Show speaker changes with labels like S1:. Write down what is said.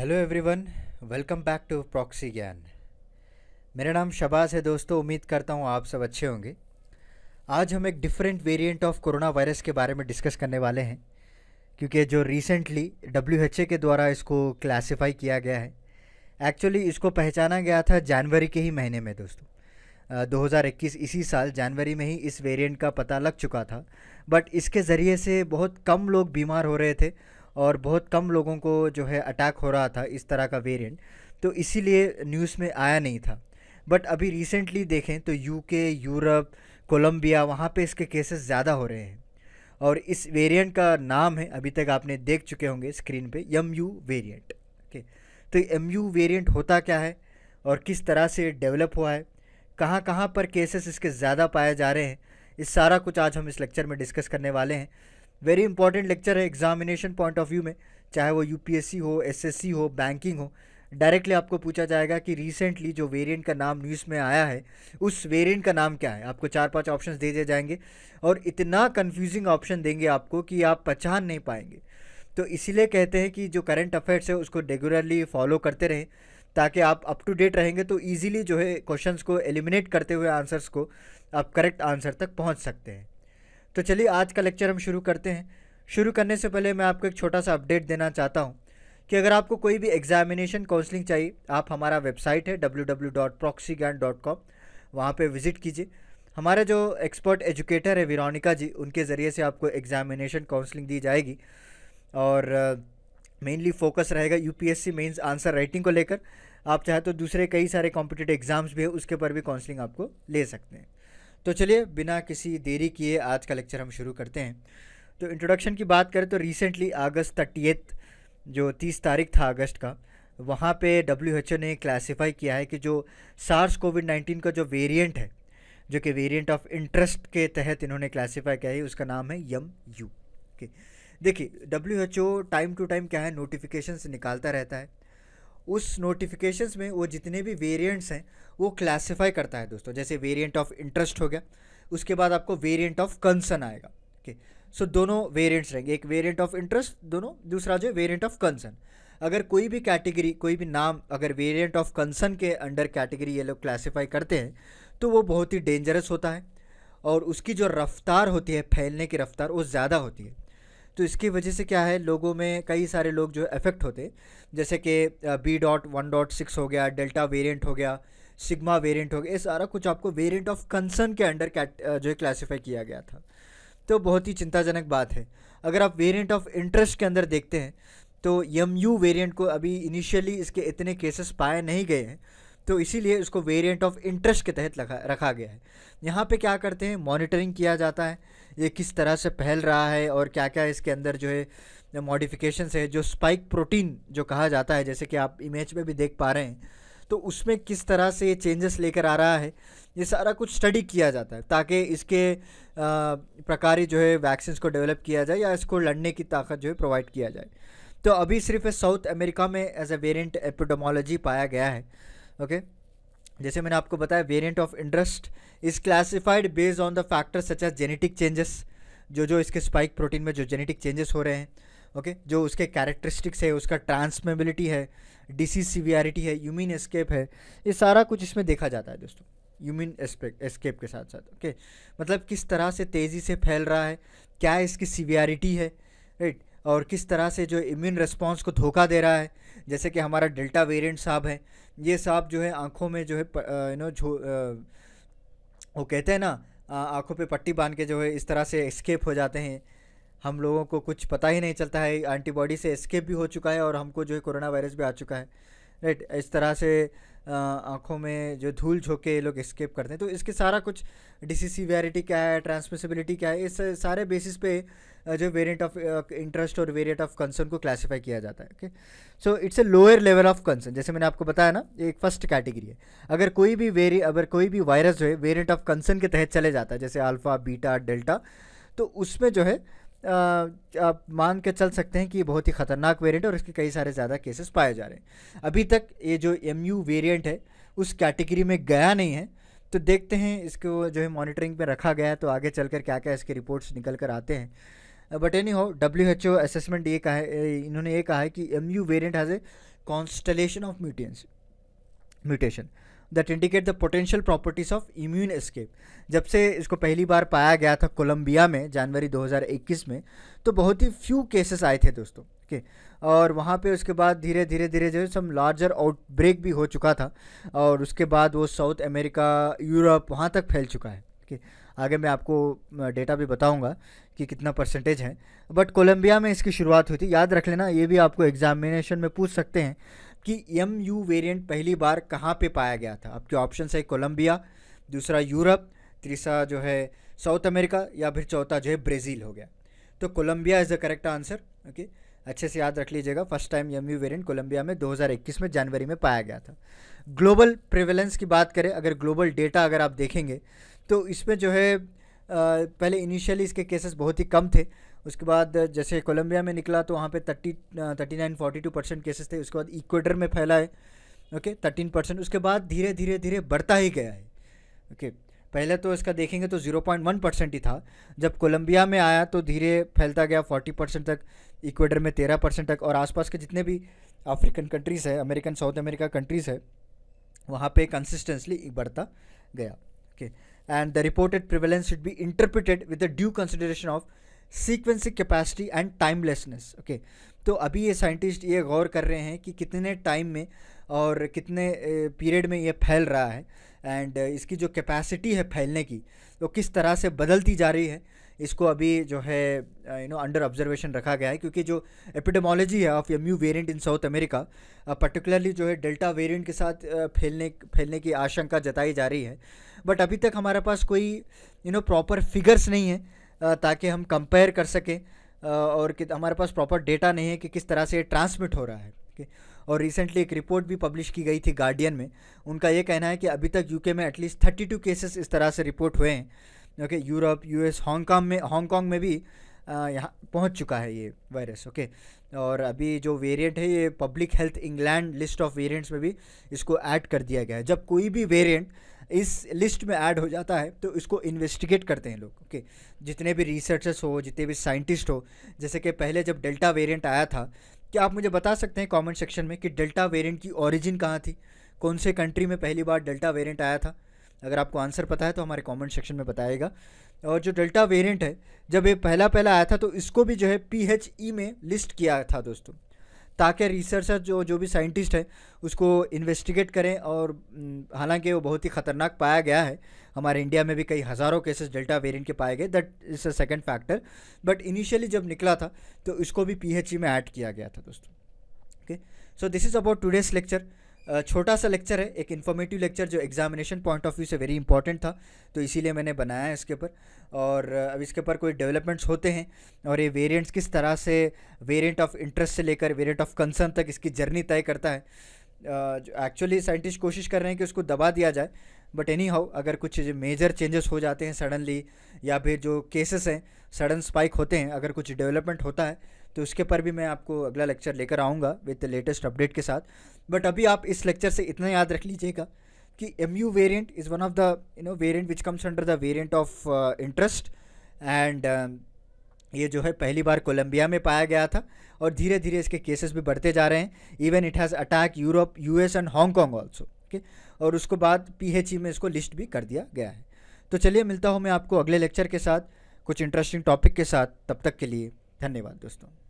S1: Hello everyone, welcome back to proxy Gyan. मेरा नाम शबाज है दोस्तों। उम्मीद करता हूँ आप सब अच्छे होंगे। आज हम एक different variant of corona virus के बारे में डिस्कस करने वाले हैं, क्योंकि जो रिसेंटली डब्ल्यू के द्वारा इसको क्लासिफाई किया गया है। एक्चुअली इसको पहचाना गया था जनवरी के ही महीने में दोस्तों। 2021 इसी साल जनवरी में ही इस वेरिएंट का पता लग चुका था, बट इसके ज़रिए से बहुत कम लोग बीमार हो रहे थे और बहुत कम लोगों को जो है अटैक हो रहा था इस तरह का वेरिएंट। तो इसीलिए न्यूज़ में आया नहीं था। बट अभी रिसेंटली देखें तो यूके, यूरोप, कोलंबिया, वहाँ पे इसके केसेस ज़्यादा हो रहे हैं। और इस वेरिएंट का नाम है, अभी तक आपने देख चुके होंगे स्क्रीन पे, MU वेरिएंट। ओके, तो MU वेरिएंट होता क्या है और किस तरह से डेवलप हुआ है, कहाँ कहाँ पर केसेस इसके ज़्यादा पाए जा रहे हैं, इस सारा कुछ आज हम इस लेक्चर में डिस्कस करने वाले हैं। वेरी इंपॉर्टेंट लेक्चर है एग्जामिनेशन पॉइंट ऑफ व्यू में, चाहे वो यूपीएससी हो, एसएससी हो, बैंकिंग हो। डायरेक्टली आपको पूछा जाएगा कि रिसेंटली जो वेरिएंट का नाम न्यूज़ में आया है उस वेरिएंट का नाम क्या है। आपको 4-5 ऑप्शंस दे दिए जाएंगे और इतना कंफ्यूजिंग ऑप्शन देंगे आपको कि आप पहचान नहीं पाएंगे। तो इसीलिए कहते हैं कि जो करंट अफेयर्स है उसको रेगुलरली फॉलो करते रहें, ताकि आप अप टू डेट रहेंगे तो इजीली जो है क्वेश्चंस को एलिमिनेट करते हुए आंसर्स को आप करेक्ट आंसर तक पहुंच सकते हैं। तो चलिए आज का लेक्चर हम शुरू करते हैं। शुरू करने से पहले मैं आपको एक छोटा सा अपडेट देना चाहता हूं कि अगर आपको कोई भी एग्जामिनेशन काउंसलिंग चाहिए, आप हमारा वेबसाइट है www.proxygyan.com, वहाँ पे विज़िट कीजिए। हमारे जो एक्सपर्ट एजुकेटर है विरोनिका जी, उनके ज़रिए से आपको एग्जामिनेशन काउंसलिंग दी जाएगी और मेनली फोकस रहेगा यूपीएससी मेंस आंसर राइटिंग को लेकर। आप चाहे तो दूसरे कई सारे कॉम्पिटिटिव एग्जाम्स भी है, उसके पर भी काउंसलिंग आपको ले सकते हैं। तो चलिए बिना किसी देरी किए आज का लेक्चर हम शुरू करते हैं। तो इंट्रोडक्शन की बात करें तो रिसेंटली अगस्त 30 जो 30 तारीख था अगस्त का, वहाँ पे डब्ल्यू ने क्लासिफाई किया है कि जो सार्स कोविड-19 का जो वेरिएंट है, जो कि वेरिएंट ऑफ इंटरेस्ट के तहत इन्होंने क्लासिफाई किया है, उसका नाम है MU। ओके, देखिए WHO टाइम टू टाइम क्या है, नोटिफिकेशंस निकालता रहता है। उस नोटिफिकेशंस में वो जितने भी वेरिएंट्स हैं वो क्लासिफाई करता है दोस्तों। जैसे वेरिएंट ऑफ इंटरेस्ट हो गया, उसके बाद आपको वेरिएंट ऑफ कंसर्न आएगा। ओके, सो दोनों वेरिएंट्स रहेंगे, एक वेरिएंट ऑफ इंटरेस्ट दोनों, दूसरा जो वेरिएंट ऑफ कंसर्न। अगर कोई भी कैटेगरी, कोई भी नाम अगर वेरिएंट ऑफ कंसर्न के अंडर कैटेगरी ये लोग क्लासिफाई करते हैं तो वो बहुत ही डेंजरस होता है और उसकी जो रफ्तार होती है, फैलने की रफ्तार, वो ज़्यादा होती है। तो इसकी वजह से क्या है, लोगों में कई सारे लोग जो अफेक्ट होते हैं, जैसे कि B.1.6 हो गया, डेल्टा वेरिएंट हो गया, सिग्मा वेरिएंट हो गया, ये सारा कुछ आपको वेरिएंट ऑफ कंसर्न के अंडर जो है क्लासीफाई किया गया था। तो बहुत ही चिंताजनक बात है। अगर आप वेरिएंट ऑफ इंटरेस्ट के अंदर देखते हैं तो MU वेरिएंट को अभी इनिशियली इसके इतने केसेस पाए नहीं गए हैं, तो इसीलिए इसको वेरिएंट ऑफ इंटरेस्ट के तहत रखा गया है। यहाँ पे क्या करते हैं, मॉनिटरिंग किया जाता है ये किस तरह से फैल रहा है और क्या क्या इसके अंदर जो है मॉडिफिकेशंस है। जो स्पाइक प्रोटीन जो कहा जाता है, जैसे कि आप इमेज में भी देख पा रहे हैं, तो उसमें किस तरह से ये चेंजेस लेकर आ रहा है, ये सारा कुछ स्टडी किया जाता है ताकि इसके प्रकार जो है वैक्सीन को डेवलप किया जाए या इसको लड़ने की ताकत जो है प्रोवाइड किया जाए। तो अभी सिर्फ साउथ अमेरिका में एज ए वेरिएंट एपिडेमोलॉजी पाया गया है। ओके, जैसे मैंने आपको बताया, variant of interest is classified based on the factors such as genetic changes, जो इसके स्पाइक प्रोटीन में जो जेनेटिक चेंजेस हो रहे हैं। ओके, जो उसके कैरेक्टरिस्टिक्स है, उसका ट्रांसमेबिलिटी है, डिसीज सिवियरिटी है, ह्यूमन एस्केप है, ये सारा कुछ इसमें देखा जाता है दोस्तों, ह्यूमन एस्केप के साथ साथ। ओके, मतलब किस तरह से तेज़ी से फैल रहा है, क्या इसकी सिवियरिटी है, राइट, और किस तरह से जो इम्यून रिस्पॉन्स को धोखा दे रहा है। जैसे कि हमारा डेल्टा वेरिएंट साहब है, ये साहब जो है आँखों में जो है वो कहते हैं ना, आँखों पे पट्टी बांध के जो है इस तरह से एस्केप हो जाते हैं। हम लोगों को कुछ पता ही नहीं चलता है, एंटीबॉडी से एस्केप भी हो चुका है और हमको जो है कोरोना वायरस भी आ चुका है, राइट। इस तरह से आँखों में जो धूल झोंक के ये लोग एस्केप करते हैं। तो इसके सारा कुछ डिसीज सिवियरिटी क्या है, ट्रांसमिसिबिलिटी क्या है, इस सारे बेसिस पे जो वेरिएंट ऑफ इंटरेस्ट और वेरिएंट ऑफ कंसर्न को क्लासिफाई किया जाता है। Okay, so it's a lower level of concern. जैसे मैंने आपको बताया ना, एक फर्स्ट कैटेगरी है। अगर कोई भी वायरस जो है वेरिएंट ऑफ कंसर्न के तहत चले जाता है, जैसे अल्फ़ा, बीटा, डेल्टा, तो उसमें जो है आप मान के चल सकते हैं कि ये बहुत ही ख़तरनाक वेरिएंट है और इसके कई सारे ज़्यादा केसेस पाए जा रहे हैं। अभी तक ये जो MU वेरिएंट है उस कैटेगरी में गया नहीं है, तो देखते हैं इसको जो है मॉनिटरिंग पे रखा गया है, तो आगे चलकर क्या क्या इसके रिपोर्ट्स निकल कर आते हैं। बट एनी हो, WHO असेसमेंट ये कहा है, इन्होंने ये कहा है कि MU variant has a constellation of mutation that indicate the potential properties of immune escape. जब से इसको पहली बार पाया गया था कोलंबिया में जनवरी 2021 में, तो बहुत ही फ्यू केसेस आए थे दोस्तों, ओके। और वहाँ पे उसके बाद धीरे धीरे जो है सम लार्जर आउटब्रेक भी हो चुका था, और उसके बाद वो साउथ अमेरिका, यूरोप, वहाँ तक फैल चुका है, ओके। आगे मैं आपको डेटा भी बताऊंगा कि कितना परसेंटेज है, बट कोलंबिया में इसकी शुरुआत हुई थी। याद रख लेना, ये भी आपको एग्जामिनेशन में पूछ सकते हैं कि MU वेरिएंट पहली बार कहाँ पे पाया गया था। आपके ऑप्शन है कोलंबिया, दूसरा यूरोप, तीसरा जो है साउथ अमेरिका, या फिर चौथा जो है ब्राज़ील हो गया। तो Colombia is the correct answer, okay. अच्छे से याद रख लीजिएगा, first time MU variant Colombia में 2021 में जनवरी में पाया गया था। ग्लोबल प्रिवेलेंस की बात करें, अगर ग्लोबल डेटा अगर आप देखेंगे तो इसमें जो है पहले इनिशियली इसके केसेस बहुत ही कम थे। उसके बाद जैसे कोलंबिया में निकला तो वहाँ पे 39-42% केसेस थे। उसके बाद इक्वेडर में फैला है, ओके, 13%। उसके बाद धीरे धीरे बढ़ता ही गया है, ओके। पहले तो इसका देखेंगे तो 0.1% ही था। जब कोलंबिया में आया तो धीरे फैलता गया 40% तक, इक्वेडर में 13% तक, और आसपास के जितने भी अफ्रीकन कंट्रीज़ है, अमेरिकन साउथ अमेरिका कंट्रीज़ है, वहाँ पे कंसिस्टेंसली बढ़ता गया, okay. And the reported prevalence should be interpreted with the due consideration of sequencing capacity and timelessness, okay. तो अभी ये साइंटिस्ट ये गौर कर रहे हैं कि कितने टाइम में और कितने पीरियड में ये फैल रहा है, एंड इसकी जो कैपेसिटी है फैलने की वो किस तरह से बदलती जा रही है। इसको अभी जो है अंडर ऑब्जर्वेशन रखा गया है, क्योंकि जो एपिडेमोलॉजी है of MU variant in south America, particularly जो है डेल्टा वेरिएंट के साथ फैलने की आशंका जताई जा रही है। बट अभी तक हमारे पास कोई प्रॉपर फिगर्स नहीं है ताकि हम कंपेयर कर सकें, और कि हमारे पास प्रॉपर डेटा नहीं है कि किस तरह से ये ट्रांसमिट हो रहा है, ओके। और रिसेंटली एक रिपोर्ट भी पब्लिश की गई थी गार्डियन में। उनका ये कहना है कि अभी तक UK में एटलीस्ट 32 केसेस इस तरह से रिपोर्ट हुए हैं, ओके। यूरोप, US, हांगकांग में भी यहाँ पहुँच चुका है ये वायरस, ओके। और अभी जो वेरिएंट है ये public health England list of variants में भी इसको ऐड कर दिया गया है। जब कोई भी वेरिएंट इस लिस्ट में ऐड हो जाता है तो इसको इन्वेस्टिगेट करते हैं लोग, ओके। जितने भी रिसर्चर्स हो, जितने भी साइंटिस्ट हो, जैसे कि पहले जब डेल्टा वेरिएंट आया था, क्या आप मुझे बता सकते हैं कमेंट सेक्शन में कि डेल्टा वेरिएंट की ओरिजिन कहाँ थी, कौन से कंट्री में पहली बार डेल्टा वेरिएंट आया था? अगर आपको आंसर पता है तो हमारे कमेंट सेक्शन में बताइएगा। और जो डेल्टा वेरिएंट है, जब ये पहला आया था तो इसको भी जो है PHE में लिस्ट किया था दोस्तों, ताकि रिसर्चर जो भी साइंटिस्ट है उसको इन्वेस्टिगेट करें। और हालांकि वो बहुत ही ख़तरनाक पाया गया है, हमारे इंडिया में भी कई हज़ारों केसेस डेल्टा वेरिएंट के पाए गए, that is a second factor. But initially जब निकला था तो इसको भी PHE में ऐड किया गया था दोस्तों, okay. So this is about today's lecture. छोटा सा लेक्चर है, एक इन्फॉर्मेटिव लेक्चर जो एग्जामिनेशन पॉइंट ऑफ व्यू से वेरी इंपॉर्टेंट था, तो इसीलिए मैंने बनाया है इसके ऊपर। और अब इसके ऊपर कोई डेवलपमेंट्स होते हैं और ये वेरिएंट्स किस तरह से वेरिएंट ऑफ इंटरेस्ट से लेकर वेरिएंट ऑफ कंसर्न तक इसकी जर्नी तय करता है। एक्चुअली साइंटिस्ट कोशिश कर रहे हैं कि उसको दबा दिया जाए, बट एनी हाउ अगर कुछ मेजर चेंजेस हो जाते हैं सडनली, या फिर जो केसेस हैं सडन स्पाइक होते हैं, अगर कुछ डेवलपमेंट होता है तो उसके पर भी मैं आपको अगला लेक्चर लेकर आऊँगा विद लेटेस्ट अपडेट के साथ। बट अभी आप इस लेक्चर से इतना याद रख लीजिएगा कि MU variant is one of the variant which comes under the variant of interest, and ये जो है पहली बार कोलंबिया में पाया गया था, और धीरे धीरे इसके केसेस भी बढ़ते जा रहे हैं। Even it has attack Europe, US and Hong Kong also, okay. और उसके बाद PHE में इसको लिस्ट भी कर दिया गया है। तो चलिए मिलता हूँ मैं आपको अगले लेक्चर के साथ कुछ इंटरेस्टिंग टॉपिक के साथ। तब तक के लिए धन्यवाद दोस्तों।